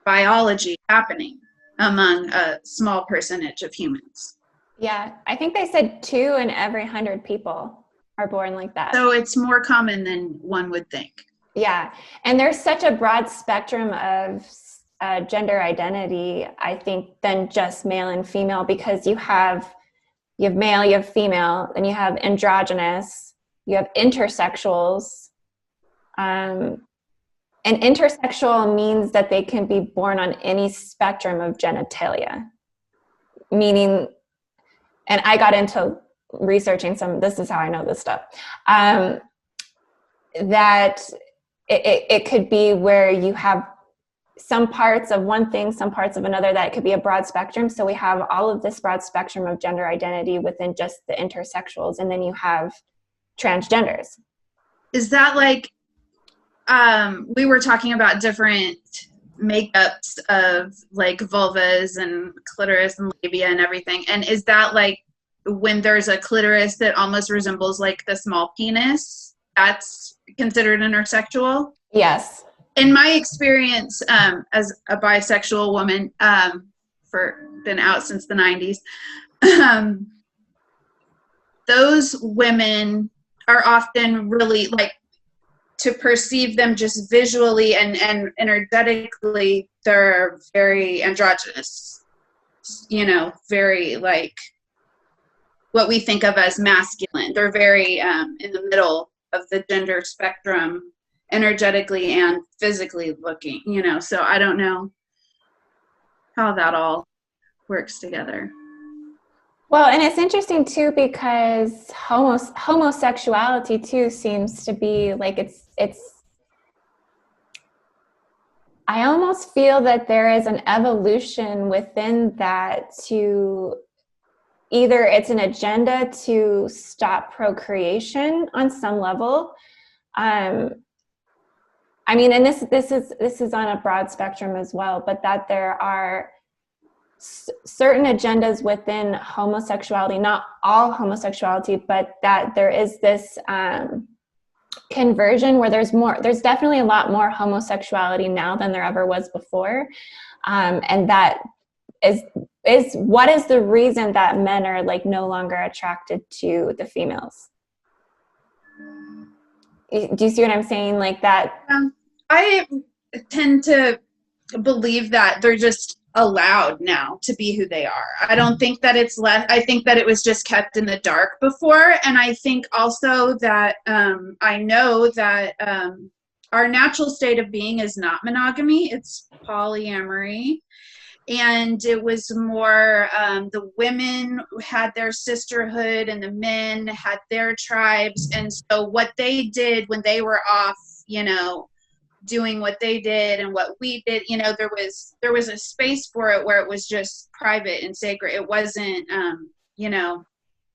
biology happening among a small percentage of humans. Yeah, I think they said 2 in every 100 people are born like that. So it's more common than one would think. Yeah, and there's such a broad spectrum of gender identity, I think, than just male and female, because you have male, you have female, then you have androgynous, you have intersexuals. And intersexual means that they can be born on any spectrum of genitalia, meaning, and I got into researching this is how I know this stuff, that it could be where you have some parts of one thing, some parts of another, that it could be a broad spectrum. So we have all of this broad spectrum of gender identity within just the intersexuals, and then you have transgenders. Is that like, we were talking about different makeups of like vulvas and clitoris and labia and everything. And is that like when there's a clitoris that almost resembles like the small penis, that's considered intersexual? Yes. In my experience, as a bisexual woman, been out since the 90s, those women are often really like, to perceive them just visually and energetically, they're very androgynous, you know, very like what we think of as masculine. They're very in the middle of the gender spectrum, energetically and physically looking, you know. So I don't know how that all works together. Well, and it's interesting too, because homosexuality too seems to be like, I almost feel that there is an evolution within that, to either it's an agenda to stop procreation on some level. I mean, and this is on a broad spectrum as well, but that there are certain agendas within homosexuality, not all homosexuality, but that there is this conversion where there's definitely a lot more homosexuality now than there ever was before. And that is what is the reason that men are like no longer attracted to the females? Do you see what I'm saying? Like that? I tend to believe that they're just allowed now to be who they are. I don't think that it's less. I think that it was just kept in the dark before. And I think also that I know that our natural state of being is not monogamy, it's polyamory. And it was more the women had their sisterhood and the men had their tribes. And so what they did when they were off, you know, doing what they did and what we did, you know, there was a space for it where it was just private and sacred. It wasn't, you know,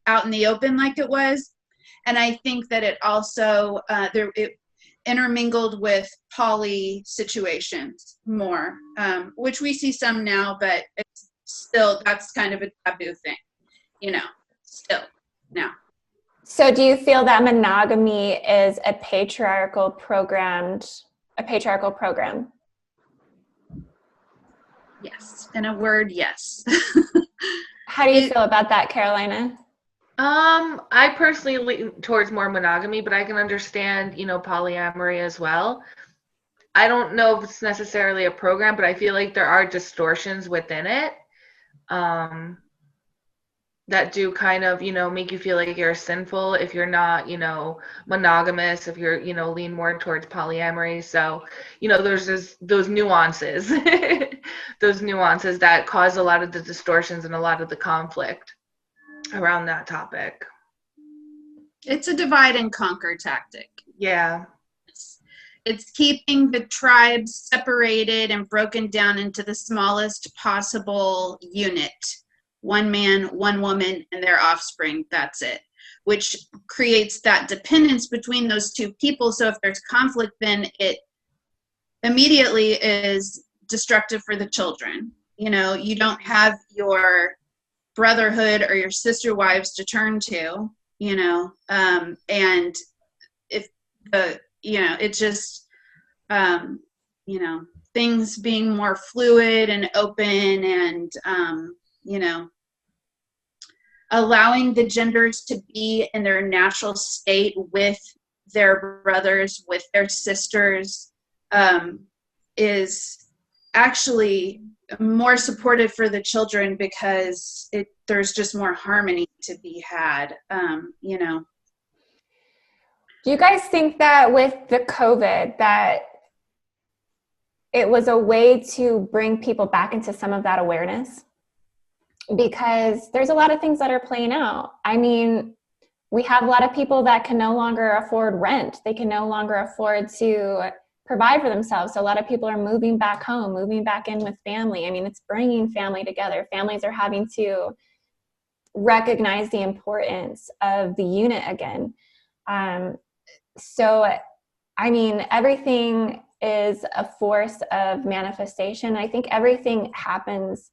out in the open like it was. And I think that it also, it intermingled with poly situations more, which we see some now, but it's still, that's kind of a taboo thing, you know, still now. So do you feel that monogamy is a patriarchal program? Yes. In a word, yes. How do you feel about that, Carolina? I personally lean towards more monogamy, but I can understand, you know, polyamory as well. I don't know if it's necessarily a program, but I feel like there are distortions within it that do kind of, you know, make you feel like you're sinful if you're not, you know, monogamous, if you're, you know, lean more towards polyamory. So, you know, there's those nuances, those nuances that cause a lot of the distortions and a lot of the conflict around that topic. It's a divide and conquer tactic. Yeah. It's keeping the tribes separated and broken down into the smallest possible unit. One man, one woman, and their offspring, that's it. Which creates that dependence between those two people. So if there's conflict, then it immediately is destructive for the children. You know, you don't have your brotherhood or your sister wives to turn to, you know, and if the, you know, it just, you know, things being more fluid and open and, you know, allowing the genders to be in their natural state with their brothers, with their sisters, is actually more supportive for the children because there's just more harmony to be had, you know. Do you guys think that with the COVID that it was a way to bring people back into some of that awareness? Because there's a lot of things that are playing out. I mean, we have a lot of people that can no longer afford rent. They can no longer afford to provide for themselves. So a lot of people are moving back home, moving back in with family. I mean, it's bringing family together. Families are having to recognize the importance of the unit again. So, I mean, everything is a force of manifestation. I think everything happens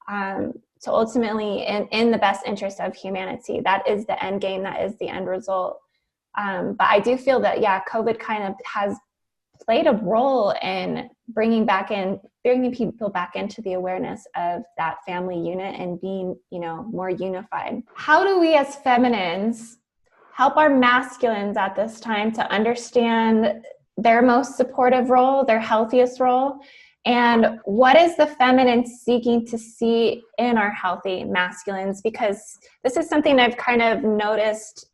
to ultimately in the best interest of humanity. That is the end game. That is the end result. But I do feel that, yeah, COVID kind of has played a role in bringing people back into the awareness of that family unit and being, you know, more unified. How do we as feminines help our masculines at this time to understand their most supportive role, their healthiest role? And what is the feminine seeking to see in our healthy masculines? Because this is something I've kind of noticed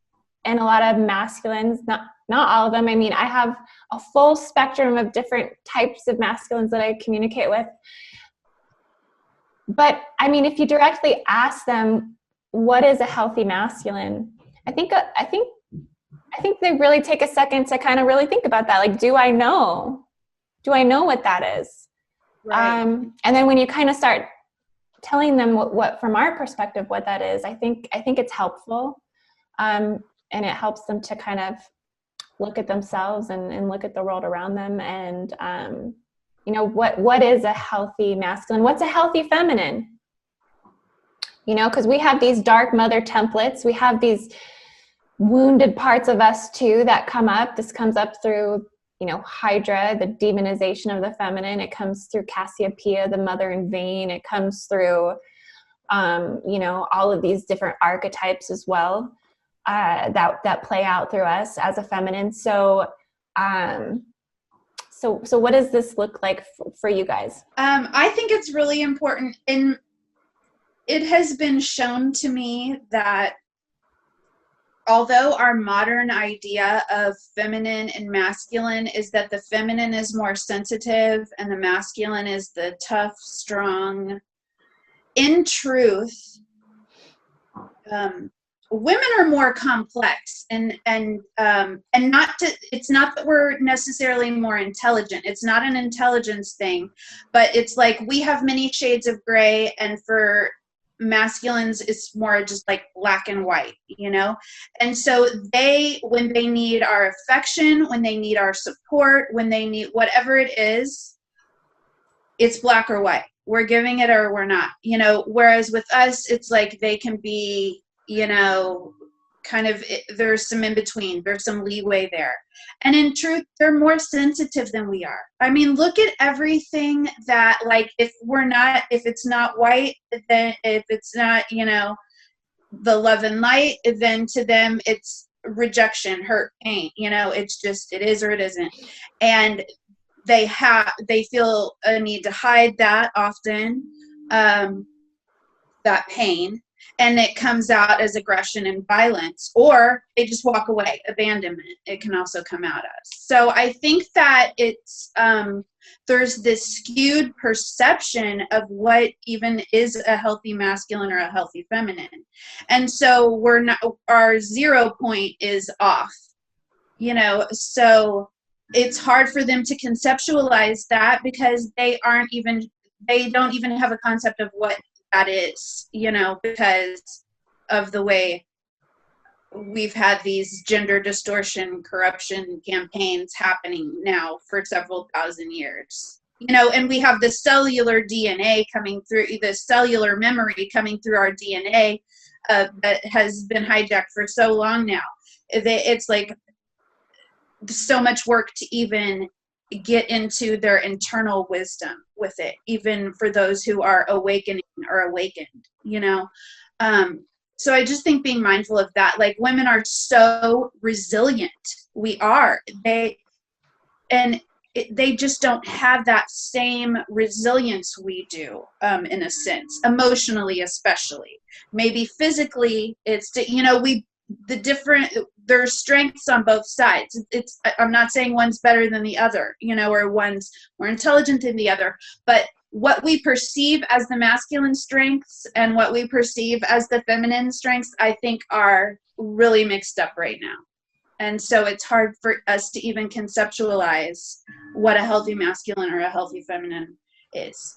in a lot of masculines, not all of them. I mean, I have a full spectrum of different types of masculines that I communicate with. But I mean, if you directly ask them, what is a healthy masculine? I think they really take a second to kind of really think about that. Like, do I know what that is? Right. And then when you kind of start telling them what from our perspective, what that is, I think it's helpful. And it helps them to kind of look at themselves and look at the world around them. And, you know, what is a healthy masculine? What's a healthy feminine? You know, because we have these dark mother templates. We have these wounded parts of us too that come up. This comes up through, you know, Hydra, the demonization of the feminine. It comes through Cassiopeia, the mother in vain. It comes through, you know, all of these different archetypes as well. That play out through us as a feminine. So what does this look like for you guys? I think it's really important, and it has been shown to me that although our modern idea of feminine and masculine is that the feminine is more sensitive and the masculine is the tough, strong, in truth, women are more complex, and it's not that we're necessarily more intelligent. It's not an intelligence thing, but it's like we have many shades of gray, and for masculines it's more just like black and white, you know? And so when they need our affection, when they need our support, when they need whatever it is, it's black or white. We're giving it or we're not, you know? Whereas with us, it's like they can be, you know, kind of, there's some in between, there's some leeway there. And in truth, they're more sensitive than we are. I mean, look at everything that, like, if it's not white, then if it's not, you know, the love and light, then to them it's rejection, hurt, pain, you know, it's just, it is or it isn't. And they feel a need to hide that often, that pain. And it comes out as aggression and violence, or they just walk away, abandonment. It can also come out as. So I think that it's, there's this skewed perception of what even is a healthy masculine or a healthy feminine. And so our 0 point is off, you know, so it's hard for them to conceptualize that because they don't even have a concept of what that is, you know, because of the way we've had these gender distortion, corruption campaigns happening now for several thousand years, you know, and we have the cellular DNA coming through, the cellular memory coming through our DNA that has been hijacked for so long now. It's like so much work to even get into their internal wisdom with it, even for those who are awakening or awakened, you know? So I just think being mindful of that, like women are so resilient. We are. They just don't have that same resilience we do, in a sense, emotionally especially. Maybe physically, it's, you know, there's strengths on both sides. I'm not saying one's better than the other, you know, or one's more intelligent than the other, but what we perceive as the masculine strengths and what we perceive as the feminine strengths, I think are really mixed up right now. And so it's hard for us to even conceptualize what a healthy masculine or a healthy feminine is.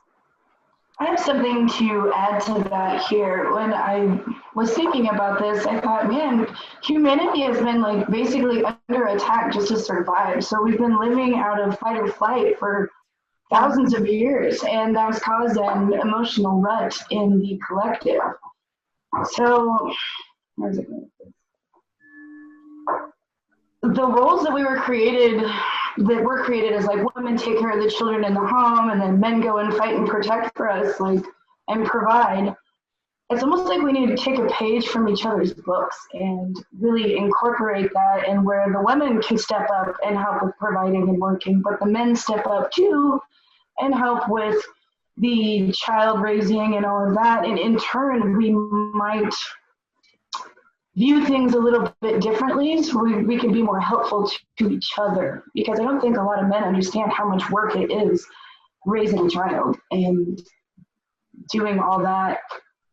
I have something to add to that here. When I was thinking about this, I thought, man, humanity has been like basically under attack just to survive. So we've been living out of fight or flight for thousands of years, and that's caused an emotional rut in the collective. So, where's it going? The roles that were created as like women take care of the children in the home, and then men go and fight and protect for us, like, and provide. It's almost like we need to take a page from each other's books and really incorporate that, and where the women can step up and help with providing and working, but the men step up too and help with the child raising and all of that. And in turn, we might view things a little bit differently, so we can be more helpful to each other, because I don't think a lot of men understand how much work it is raising a child, and doing all that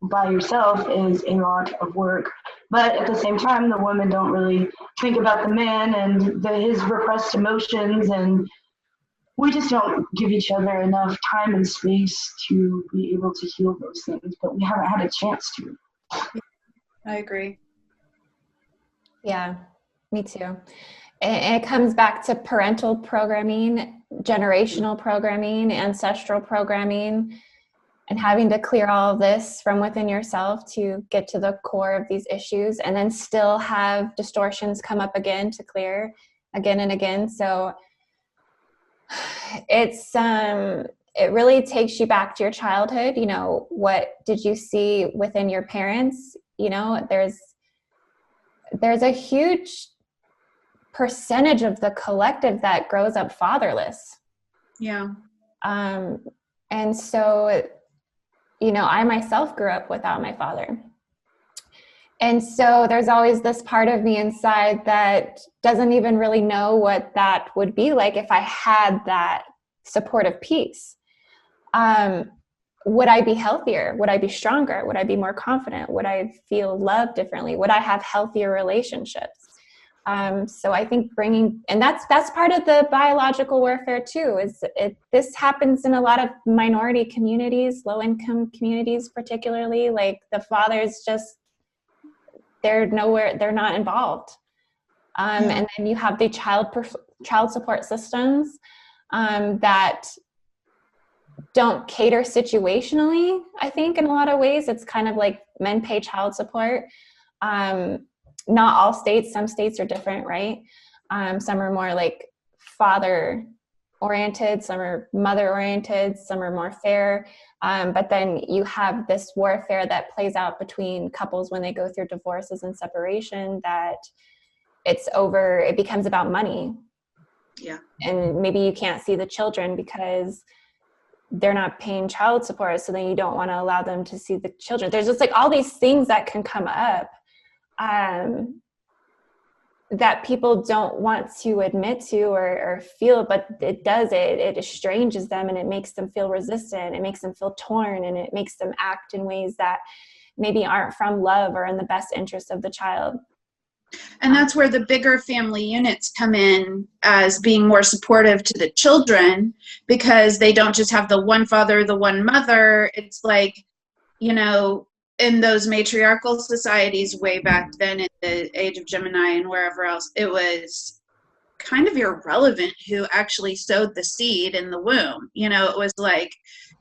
by yourself is a lot of work. But at the same time, the women don't really think about the man and his repressed emotions, and we just don't give each other enough time and space to be able to heal those things, but we haven't had a chance to. I agree. Yeah, me too. And it comes back to parental programming, generational programming, ancestral programming, and having to clear all of this from within yourself to get to the core of these issues, and then still have distortions come up again to clear again and again. So it really takes you back to your childhood. You know, what did you see within your parents? You know, there's a huge percentage of the collective that grows up fatherless. Yeah. And so, you know, I myself grew up without my father. And so there's always this part of me inside that doesn't even really know what that would be like if I had that supportive piece. Would I be healthier? Would I be stronger? Would I be more confident? Would I feel loved differently? Would I have healthier relationships? So I think and that's part of the biological warfare too, this happens in a lot of minority communities, low-income communities particularly. Like, the fathers they're not involved. And then you have the child support systems that don't cater situationally. I think in a lot of ways it's kind of like men pay child support. Not all states, some states are different, right? Some are more like father oriented, some are mother oriented, some are more fair. But then you have this warfare that plays out between couples when they go through divorces and separation, that it becomes about money. Yeah. And maybe you can't see the children because they're not paying child support, so then you don't want to allow them to see the children. There's just like all these things that can come up that people don't want to admit to or feel, but it estranges them, and it makes them feel resistant. It makes them feel torn, and it makes them act in ways that maybe aren't from love or in the best interest of the child. And that's where the bigger family units come in as being more supportive to the children, because they don't just have the one father, the one mother. It's like, you know, in those matriarchal societies way back then in the age of Gemini and wherever else, it was kind of irrelevant who actually sowed the seed in the womb. You know, it was like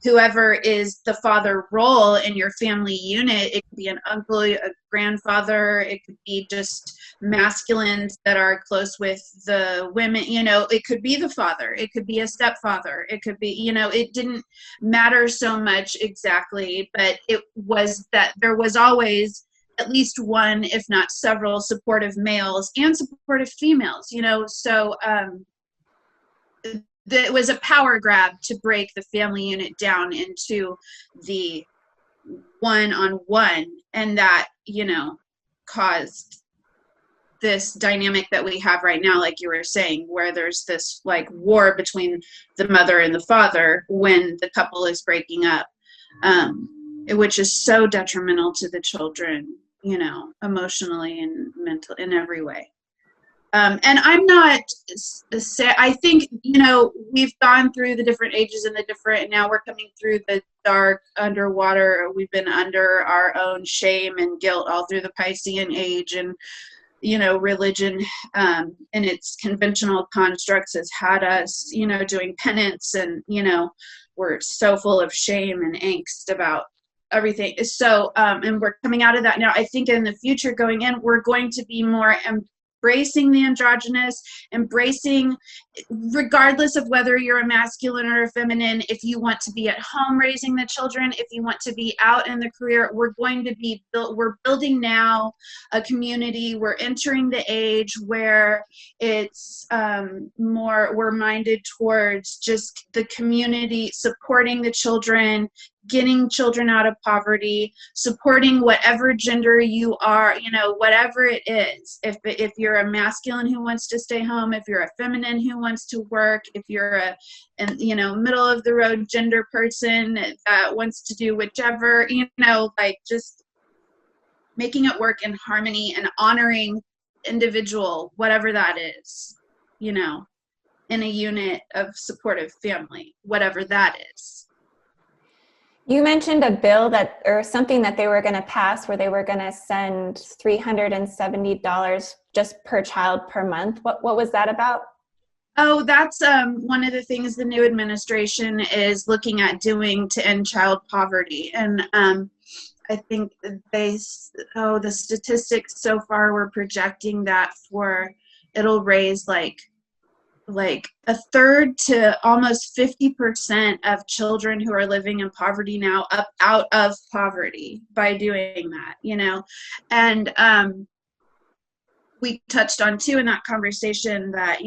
whoever is the father role in your family unit. It could be an uncle, a grandfather. It could be just masculines that are close with the women. You know, it could be the father. It could be a stepfather. It could be, you know, it didn't matter so much exactly, but it was that there was always at least one, if not several, supportive males and supportive females, you know. So it was a power grab to break the family unit down into the one-on-one, and that, you know, caused this dynamic that we have right now, like you were saying, where there's this like war between the mother and the father when the couple is breaking up, which is so detrimental to the children, you know, emotionally and mental, in every way. And I'm not, I think, we've gone through the different ages and now we're coming through the dark underwater. We've been under our own shame and guilt all through the Piscean age, and, religion and its conventional constructs has had us, doing penance, and, we're so full of shame and angst about everything. So, and we're coming out of that now. I think in the future going in, we're going to be more embracing the androgynous, embracing, regardless of whether you're a masculine or a feminine, if you want to be at home raising the children, if you want to be out in the career, we're building now a community. We're entering the age where it's we're minded towards just the community, supporting the children, getting children out of poverty, supporting whatever gender you are, whatever it is. If you're a masculine who wants to stay home, if you're a feminine who wants to work, if you're a middle of the road gender person that wants to do whichever, just making it work in harmony and honoring individual, whatever that is, in a unit of supportive family, whatever that is. You mentioned a bill or something that they were going to pass where they were going to send $370 just per child per month. What was that about? Oh, that's one of the things the new administration is looking at doing to end child poverty. And I think the statistics so far were projecting that it'll raise like a third to almost 50% of children who are living in poverty now up out of poverty by doing that, and we touched on too in that conversation that,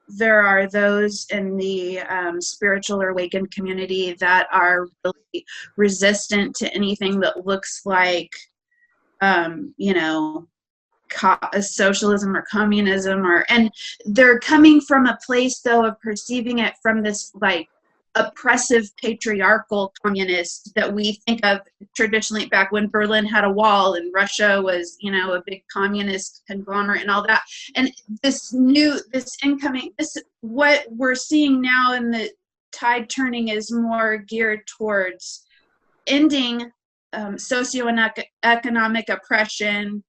there are those in the spiritual or awakened community that are really resistant to anything that looks like, socialism or communism, and they're coming from a place though of perceiving it from this like oppressive patriarchal communist that we think of traditionally back when Berlin had a wall and Russia was, a big communist conglomerate and all that. And what we're seeing now in the tide turning is more geared towards ending socioeconomic oppression,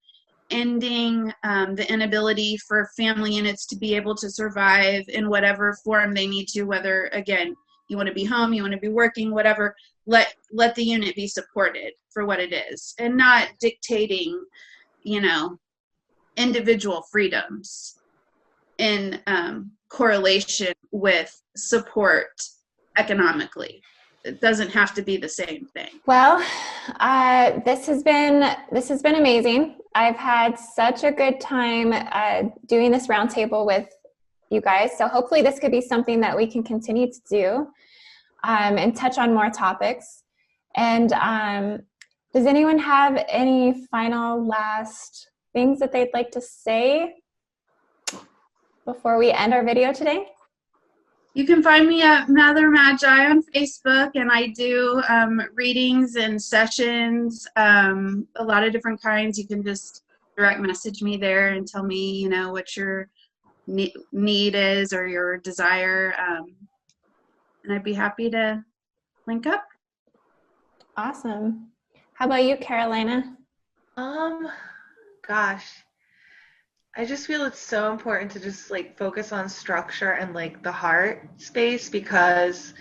ending the inability for family units to be able to survive in whatever form they need to, whether, again, you want to be home, you want to be working, whatever, let the unit be supported for what it is, and not dictating, individual freedoms in correlation with support economically. It doesn't have to be the same thing. Well, this has been amazing. I've had such a good time doing this roundtable with you guys. So hopefully this could be something that we can continue to do and touch on more topics. And does anyone have any final last things that they'd like to say before we end our video today? You can find me at Mother Magi on Facebook, and I do readings and sessions, a lot of different kinds. You can just direct message me there and tell me, what your need is or your desire, and I'd be happy to link up. Awesome. How about you, Carolina? Gosh. I just feel it's so important to just focus on structure and the heart space, because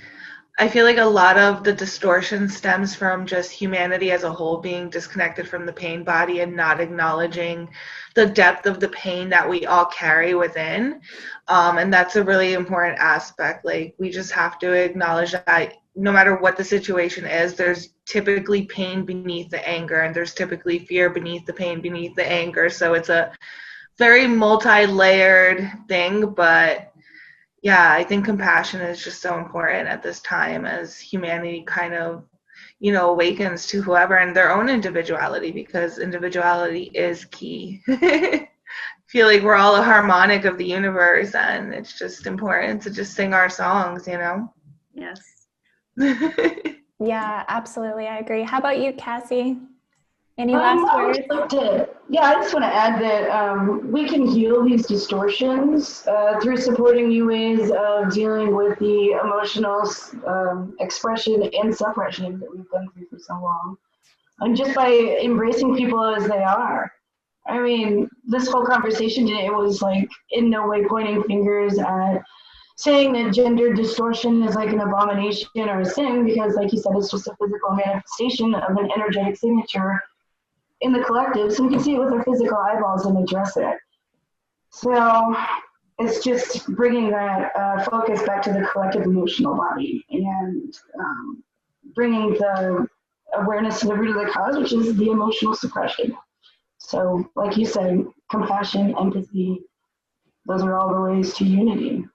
I feel like a lot of the distortion stems from just humanity as a whole being disconnected from the pain body and not acknowledging the depth of the pain that we all carry within. And that's a really important aspect. We just have to acknowledge that no matter what the situation is, there's typically pain beneath the anger, and there's typically fear beneath the pain, beneath the anger. So it's a very multi-layered thing, but yeah, I think compassion is just so important at this time as humanity kind of, awakens to whoever and their own individuality, because individuality is key. I feel like we're all a harmonic of the universe, and it's just important to just sing our songs, Yes. Yeah, absolutely. I agree. How about you, Cassie? Any last I words? would like to, yeah, I just want to add that we can heal these distortions through supporting new ways of dealing with the emotional expression and suppression that we've gone through for so long. And just by embracing people as they are. I mean, this whole conversation today was like in no way pointing fingers at saying that gender distortion is like an abomination or a sin, because like you said, it's just a physical manifestation of an energetic signature in the collective, so we can see it with our physical eyeballs and address it. So it's just bringing that focus back to the collective emotional body and bringing the awareness to the root of the cause, which is the emotional suppression. So like you said, compassion, empathy, those are all the ways to unity.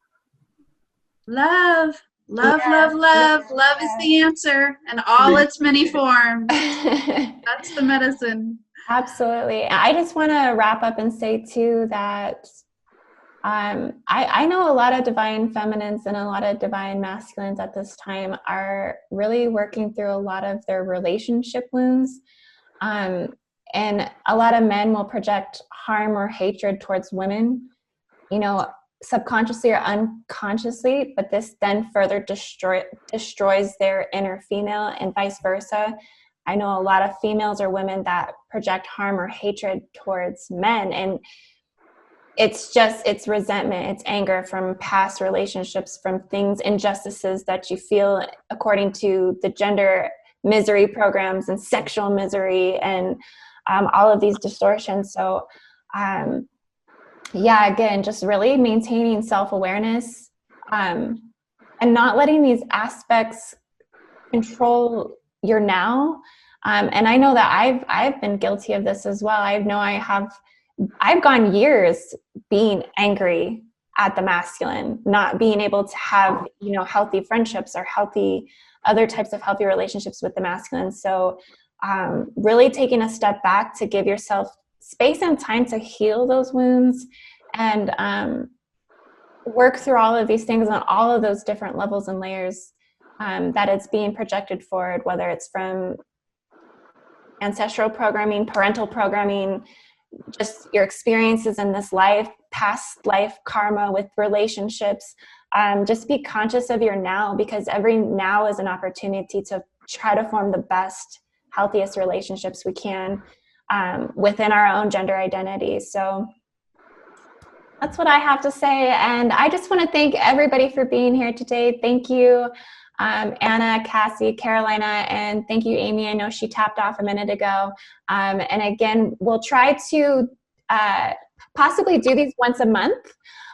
Love, love, love, love. Love is the answer in all its many forms. That's the medicine. Absolutely. I just want to wrap up and say too that I know a lot of divine feminines and a lot of divine masculines at this time are really working through a lot of their relationship wounds. And a lot of men will project harm or hatred towards women, you know, subconsciously or unconsciously, but this then further destroys their inner female and vice versa. I know a lot of females or women that project harm or hatred towards men, and it's resentment, it's anger from past relationships, from things, injustices that you feel according to the gender misery programs and sexual misery and all of these distortions. So yeah, again, just really maintaining self-awareness and not letting these aspects control your now. And I know that I've been guilty of this as well. I know I've gone years being angry at the masculine, not being able to have, you know, healthy friendships or healthy other types of healthy relationships with the masculine. So really taking a step back to give yourself space and time to heal those wounds and work through all of these things on all of those different levels and layers that it's being projected forward, whether it's from ancestral programming, parental programming, just your experiences in this life, past life karma with relationships. Just be conscious of your now, because every now is an opportunity to try to form the best, healthiest relationships we can within our own gender identity. So that's what I have to say. And I just want to thank everybody for being here today. Thank you, Anna, Cassie, Carolina, and thank you, Amy. I know she tapped off a minute ago. And again, we'll try to possibly do these once a month.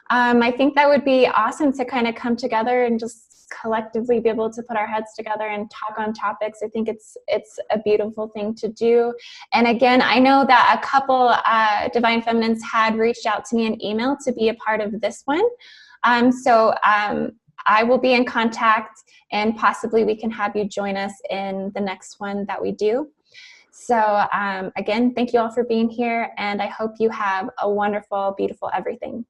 I think that would be awesome to kind of come together and just collectively be able to put our heads together and talk on topics. I think it's a beautiful thing to do. And again, I know that a couple Divine Feminines had reached out to me in email to be a part of this one. So I will be in contact, and possibly we can have you join us in the next one that we do. So again, thank you all for being here, and I hope you have a wonderful, beautiful everything.